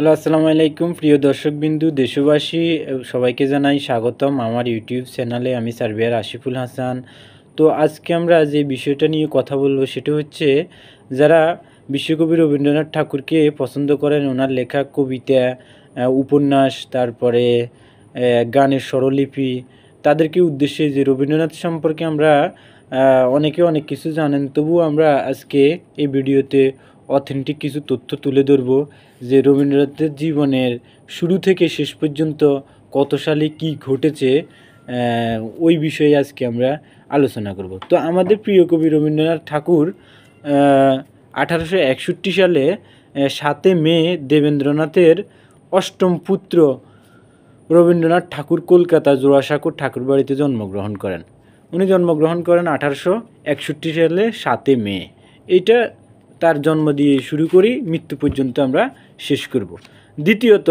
Hello, আসসালামু আলাইকুম প্রিয় দর্শকবিন্দু, দেশবাসী সবাইকে জানাই স্বাগতম আমার ইউটিউব চ্যানেলে। আমি সার্ভেয়ার আশিফুল হাসান। তো আজকে আমরা যে বিষয়টা নিয়ে কথা বলবো সেটা হচ্ছে, যারা বিশ্বকবি রবীন্দ্রনাথ ঠাকুরকে পছন্দ করেন, ওনার লেখা কবিতা, উপন্যাস, তারপরে গানের স্বরলিপি, তাদেরকে উদ্দেশ্যে যে রবীন্দ্রনাথ সম্পর্কে আমরা অনেকে অনেক কিছু জানেন, তবুও আমরা আজকে এই ভিডিওতে অথেন্টিক কিছু তথ্য তুলে ধরব যে রবীন্দ্রনাথের জীবনের শুরু থেকে শেষ পর্যন্ত কত সালে কি ঘটেছে, ওই বিষয়ে আজকে আমরা আলোচনা করব। তো আমাদের প্রিয় কবি রবীন্দ্রনাথ ঠাকুর 1861 সালে 7 মে দেবেন্দ্রনাথের অষ্টম পুত্র রবীন্দ্রনাথ ঠাকুর কলকাতা জোড়াসাঁকোর ঠাকুরবাড়িতে জন্মগ্রহণ করেন। উনি জন্মগ্রহণ করেন 1861 সালে 7 মে। এইটা তার জন্ম দিয়ে শুরু করি, মৃত্যু পর্যন্ত আমরা শেষ করব। দ্বিতীয়ত,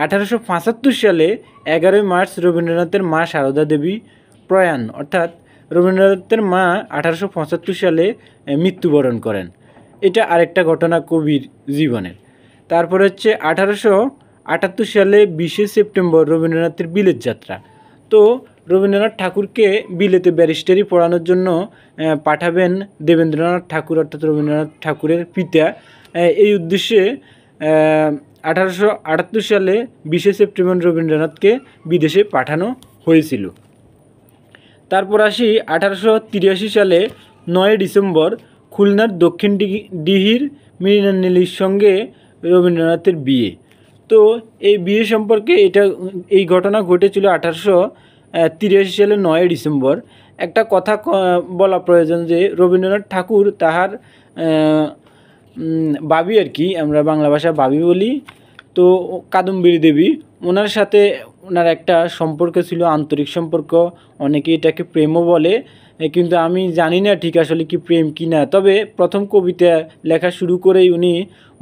1875 সালে 11 মার্চ রবীন্দ্রনাথের মা সারদা দেবী প্রয়াণ, অর্থাৎ রবীন্দ্রনাথের মা 1875 সালে মৃত্যুবরণ করেন। এটা আরেকটা ঘটনা কবির জীবনের। তারপরে হচ্ছে 1878 সালে 20 সেপ্টেম্বর রবীন্দ্রনাথের বিলেত যাত্রা। তো রবীন্দ্রনাথ ঠাকুরকে বিলেতে ব্যারিস্টারি পড়ানোর জন্য পাঠাবেন দেবেন্দ্রনাথ ঠাকুর, অর্থাৎ রবীন্দ্রনাথ ঠাকুরের পিতা। এই উদ্দেশ্যে 1878 সালে 20 সেপ্টেম্বর রবীন্দ্রনাথকে বিদেশে পাঠানো হয়েছিল। তারপর আসি 1883 সালে 9 ডিসেম্বর খুলনার দক্ষিণ ডিহির মৃণালিনীর সঙ্গে রবীন্দ্রনাথের বিয়ে। তো এই বিয়ে সম্পর্কে এই ঘটনা ঘটেছিল 1883 সালে 9 ডিসেম্বর। একটা কথা বলা প্রয়োজন যে রবীন্দ্রনাথ ঠাকুর তাহার বাবি, আর কি আমরা বাংলা ভাষা বাবি বলি, তো কাদম্বিনী দেবী, ওনার সাথে ওনার একটা সম্পর্ক ছিল, আন্তরিক সম্পর্ক। অনেকে এটাকে প্রেমও বলে, কিন্তু আমি জানি না ঠিক আসলে কি প্রেম কি না। তবে প্রথম কবিতা লেখা শুরু করেই উনি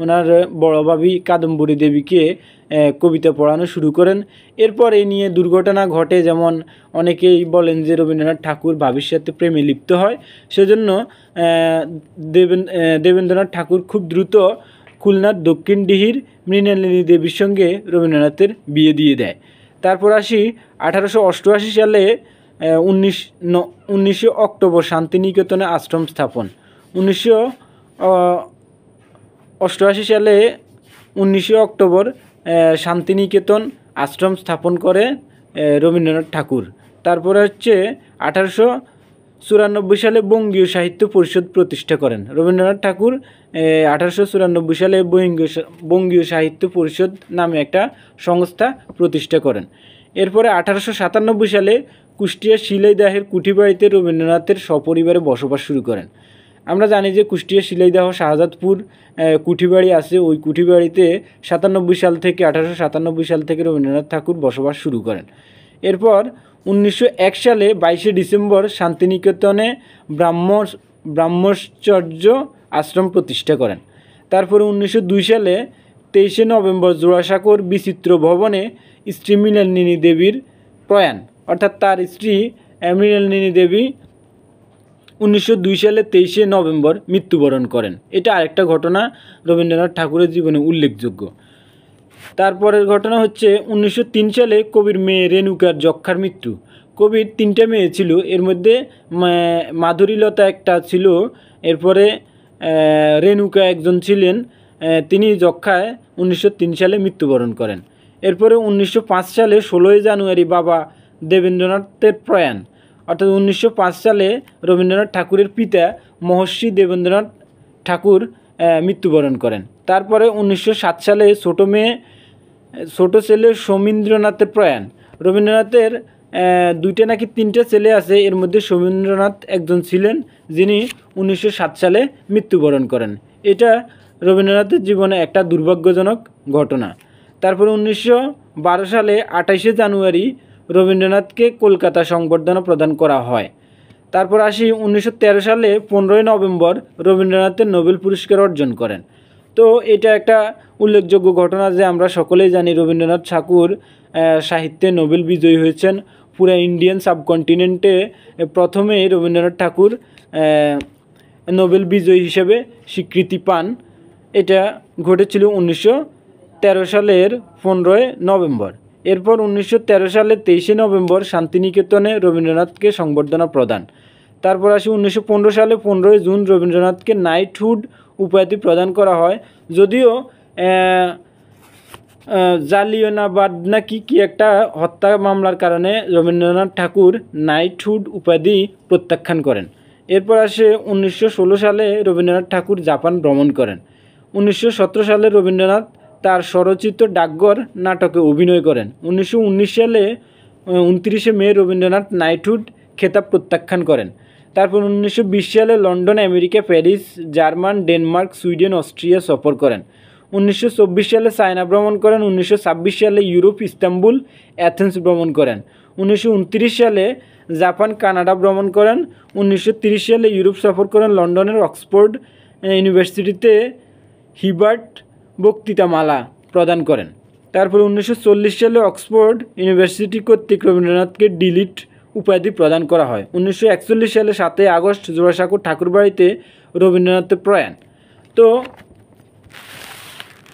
ওনার বড় ভাবি কাদম্বরী দেবীকে কবিতা পড়ানো শুরু করেন। এরপর এই নিয়ে দুর্ঘটনা ঘটে, যেমন অনেকেই বলেন যে রবীন্দ্রনাথ ঠাকুর ভাবির সাথে প্রেমে লিপ্ত হয়। সেজন্য দেবেন্দ্রনাথ ঠাকুর খুব দ্রুত খুলনার দক্ষিণ ডিহির মৃণালিনী দেবীর সঙ্গে রবীন্দ্রনাথের বিয়ে দিয়ে দেয়। তারপর আসি 1888 সালে 19 অক্টোবর শান্তিনিকেতনে আশ্রম স্থাপন। 1988 সালে 19 অক্টোবর শান্তিনিকেতন আশ্রম স্থাপন করে রবীন্দ্রনাথ ঠাকুর। তারপরে হচ্ছে 1894 সালে বঙ্গীয় সাহিত্য পরিষদ প্রতিষ্ঠা করেন রবীন্দ্রনাথ ঠাকুর। 1894 সালে বঙ্গীয় সাহিত্য পরিষদ নামে একটা সংস্থা প্রতিষ্ঠা করেন। এরপরে 1897 সালে কুষ্টিয়া শিলাইদহের কুঠিবাড়িতে রবীন্দ্রনাথের সপরিবারে বসবাস শুরু করেন। আমরা জানি যে কুষ্টিয়া শিলাইদহ শাহজাদপুর কুঠিবাড়ি আছে, ওই কুঠিবাড়িতে 1897 সাল থেকে রবীন্দ্রনাথ ঠাকুর বসবাস শুরু করেন। এরপর 1901 সালে 22 ডিসেম্বর শান্তিনিকেতনে ব্রাহ্মচর্য আশ্রম প্রতিষ্ঠা করেন। তারপরে 1902 সালে 23 নভেম্বর জোড়াসাঁকোর বিচিত্র ভবনে স্ত্রী মৃণালিনী দেবীর প্রয়াণ, অর্থাৎ তার স্ত্রী মৃণালিনী দেবী 1902 সালে 23 নভেম্বর মৃত্যুবরণ করেন। এটা আরেকটা ঘটনা রবীন্দ্রনাথ ঠাকুরের জীবনে উল্লেখযোগ্য। তারপরের ঘটনা হচ্ছে 1903 সালে কবির মেয়ে রেণুকার যক্ষার মৃত্যু। কবির 3টা মেয়ে ছিল, এর মধ্যে মাধুরীলতা একটা ছিল, এরপরে রেণুকা একজন ছিলেন, তিনি যক্ষায় 1903 সালে মৃত্যুবরণ করেন। এরপরে 1905 সালে 16 জানুয়ারি বাবা দেবেন্দ্রনাথের প্রয়াণ, অর্থাৎ 1905 সালে রবীন্দ্রনাথ ঠাকুরের পিতা মহর্ষি দেবেন্দ্রনাথ ঠাকুর মৃত্যুবরণ করেন। তারপরে 1907 সালে ছোট ছেলে সমীন্দ্রনাথের প্রয়াণ। রবীন্দ্রনাথের 2টা নাকি 3টা ছেলে আছে, এর মধ্যে সমীন্দ্রনাথ একজন ছিলেন, যিনি 1907 সালে মৃত্যুবরণ করেন। এটা রবীন্দ্রনাথের জীবনে একটা দুর্ভাগ্যজনক ঘটনা। তারপরে 1912 সালে 28 জানুয়ারি রবীন্দ্রনাথকে কলকাতা সংবর্ধনা প্রদান করা হয়। তারপর আসি 1913 সালে 15 নভেম্বর রবীন্দ্রনাথের নোবেল পুরস্কার অর্জন করেন। তো এটা একটা উল্লেখযোগ্য ঘটনা যে আমরা সকলেই জানি রবীন্দ্রনাথ ঠাকুর সাহিত্যে নোবেল বিজয়ী হয়েছেন। পুরো ইন্ডিয়ান সাবকন্টিনেন্টে প্রথমেই রবীন্দ্রনাথ ঠাকুর নোবেল বিজয়ী হিসেবে স্বীকৃতি পান। এটা ঘটেছিল 1913 সালের 15 নভেম্বর। এরপর 1913 সালের 23 নভেম্বর শান্তিনিকেতনে রবীন্দ্রনাথকে সংবর্ধনা প্রদান। তারপর আসি 1915 সালে 15 জুন রবীন্দ্রনাথকে নাইটহুড উপাধি প্রদান করা হয়। যদিও জালিয়ানওয়ালাবাগ নাকি কি একটা হত্যা মামলার কারণে রবীন্দ্রনাথ ঠাকুর নাইটহুড উপাধি প্রত্যাখ্যান করেন। এরপর আসে 1916 সালে রবীন্দ্রনাথ ঠাকুর জাপান ভ্রমণ করেন। 1917 সালে রবীন্দ্রনাথ তার স্বরচিত ডাকঘর নাটকে অভিনয় করেন। 1919 সালে 29 মে রবীন্দ্রনাথ নাইটহুড খেতাব প্রত্যাখ্যান করেন। তারপর 1920 সালে London, America, Paris, German, Denmark, Sweden, Austria সফর করেন। 1924 সালে চায়না ভ্রমণ করেন। 1926 সালে ইউরোপ, ইস্তাম্বুল, অ্যাথেন্স ভ্রমণ করেন। 1929 সালে জাপান, কানাডা ভ্রমণ করেন। 1930 সালে ইউরোপ সফর করেন, লন্ডনের অক্সফোর্ড ইউনিভার্সিটিতে হিবার্ট বক্তৃতামালা প্রদান করেন। তারপর 1940 সালে অক্সফোর্ড ইউনিভার্সিটি কর্তৃক রবীন্দ্রনাথকে ডিলিট উপাধি প্রদান করা হয়। 1941 সালে 7 আগস্ট জোড়াসাঁকোর ঠাকুরবাড়িতে রবীন্দ্রনাথের প্রয়াণ। তো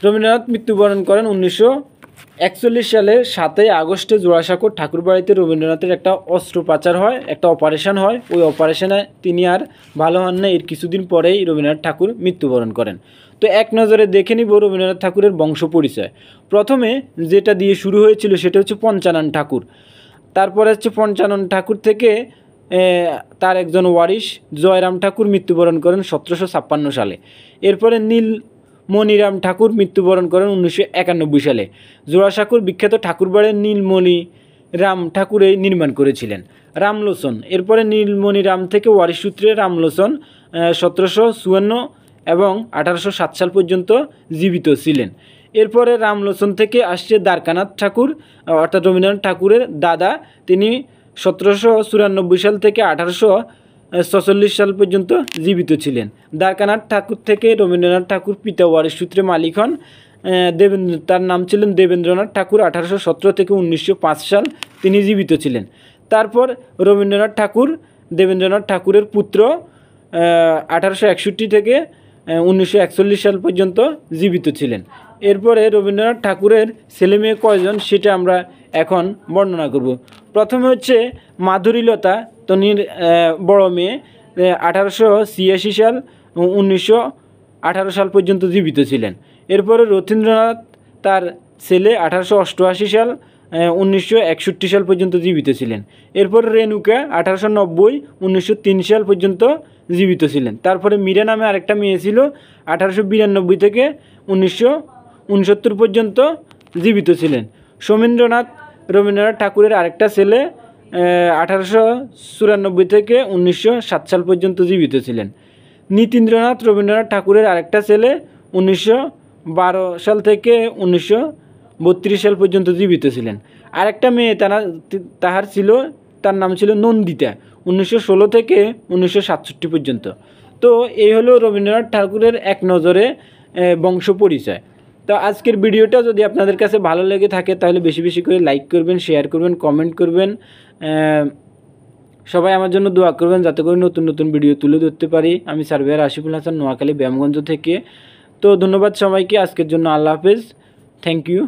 রবীন্দ্রনাথ মৃত্যুবরণ করেন 1941 সালে 7 আগস্টে জোড়াসাঁকোর ঠাকুরবাড়িতে। রবীন্দ্রনাথের একটা অস্ত্রোপচার হয়, একটা অপারেশন হয়। ওই অপারেশনে তিনি আর ভালো হন না। এর কিছুদিন পরেই রবীন্দ্রনাথ ঠাকুর মৃত্যুবরণ করেন। তো এক নজরে দেখে নিব রবীন্দ্রনাথ ঠাকুরের বংশ পরিচয়। প্রথমে যেটা দিয়ে শুরু হয়েছিল সেটা হচ্ছে পঞ্চানন ঠাকুর। তারপরে হচ্ছে পঞ্চানন ঠাকুর থেকে তার একজন ওয়ারিশ জয়রাম ঠাকুর মৃত্যুবরণ করেন 1756 সালে। এরপরে নীলমণিরাম ঠাকুর মৃত্যুবরণ করেন 1991 সালে। জোড়াসাঁকোর বিখ্যাত ঠাকুরবাড়ি নীলমণিরাম ঠাকুরই নির্মাণ করেছিলেন। রামলোচন, এরপরে নীলমণিরাম থেকে ওয়ারিশ সূত্রে রামলোচন 1754 এবং 1807 সাল পর্যন্ত জীবিত ছিলেন। এরপরে রামলোচন থেকে আসছে দ্বারকানাথ ঠাকুর, অর্থাৎ রবীন্দ্রনাথ ঠাকুরের দাদা। তিনি 1794 সাল থেকে 1846 সাল পর্যন্ত জীবিত ছিলেন। দ্বারকানাথ ঠাকুর থেকে রবীন্দ্রনাথ ঠাকুর পিতা ওয়ারিশ সূত্রে মালিক হন। তার নাম ছিলেন দেবেন্দ্রনাথ ঠাকুর। 1817 থেকে 1905 সাল তিনি জীবিত ছিলেন। তারপর রবীন্দ্রনাথ ঠাকুর দেবেন্দ্রনাথ ঠাকুরের পুত্র 1861 থেকে 1941 সাল পর্যন্ত জীবিত ছিলেন। এরপরে রবীন্দ্রনাথ ঠাকুরের ছেলে মেয়ে কয়জন সেটা আমরা এখন বর্ণনা করব। প্রথমে হচ্ছে মাধুরীলতা, তনির বড় মেয়ে, 1886 সাল 1918 সাল পর্যন্ত জীবিত ছিলেন। এরপরে রথীন্দ্রনাথ তার ছেলে 1888 সাল 1961 সাল পর্যন্ত জীবিত ছিলেন। এরপর রেণুকা 1890 1903 সাল পর্যন্ত জীবিত ছিলেন। তারপরে মীরা নামে আরেকটা মেয়ে ছিল, 1892 থেকে 1969 পর্যন্ত জীবিত ছিলেন। সোমেন্দ্রনাথ রবীন্দ্রনাথ ঠাকুরের আরেকটা ছেলে, 1894 থেকে 1907 সাল পর্যন্ত জীবিত ছিলেন। নীতীন্দ্রনাথ রবীন্দ্রনাথ ঠাকুরের আরেকটা ছেলে, 1912 সাল থেকে 1932 সাল পর্যন্ত জীবিত ছিলেন। আরেকটা মেয়ে তাহার ছিল, তার নাম ছিল নন্দিতা, 1916 থেকে 1967 পর্যন্ত। তো এই হলো রবীন্দ্রনাথ ঠাকুরের এক নজরে বংশ পরিচয়। তো আজকের ভিডিওটা যদি আপনাদের কাছে ভালো লেগে থাকে তাহলে বেশি বেশি করে লাইক করবেন, শেয়ার করবেন, কমেন্ট করবেন। সবাই আমার জন্য দোয়া করবেন যাতে করে নতুন নতুন ভিডিও তুলে ধরতে পারি। আমি সার্ভেয়ার আশিফুল হাসান, নোয়াখালী, ব্যায়ামগঞ্জ থেকে। তো ধন্যবাদ সবাইকে। আজকের জন্য আল্লাহ হাফেজ, থ্যাংক ইউ।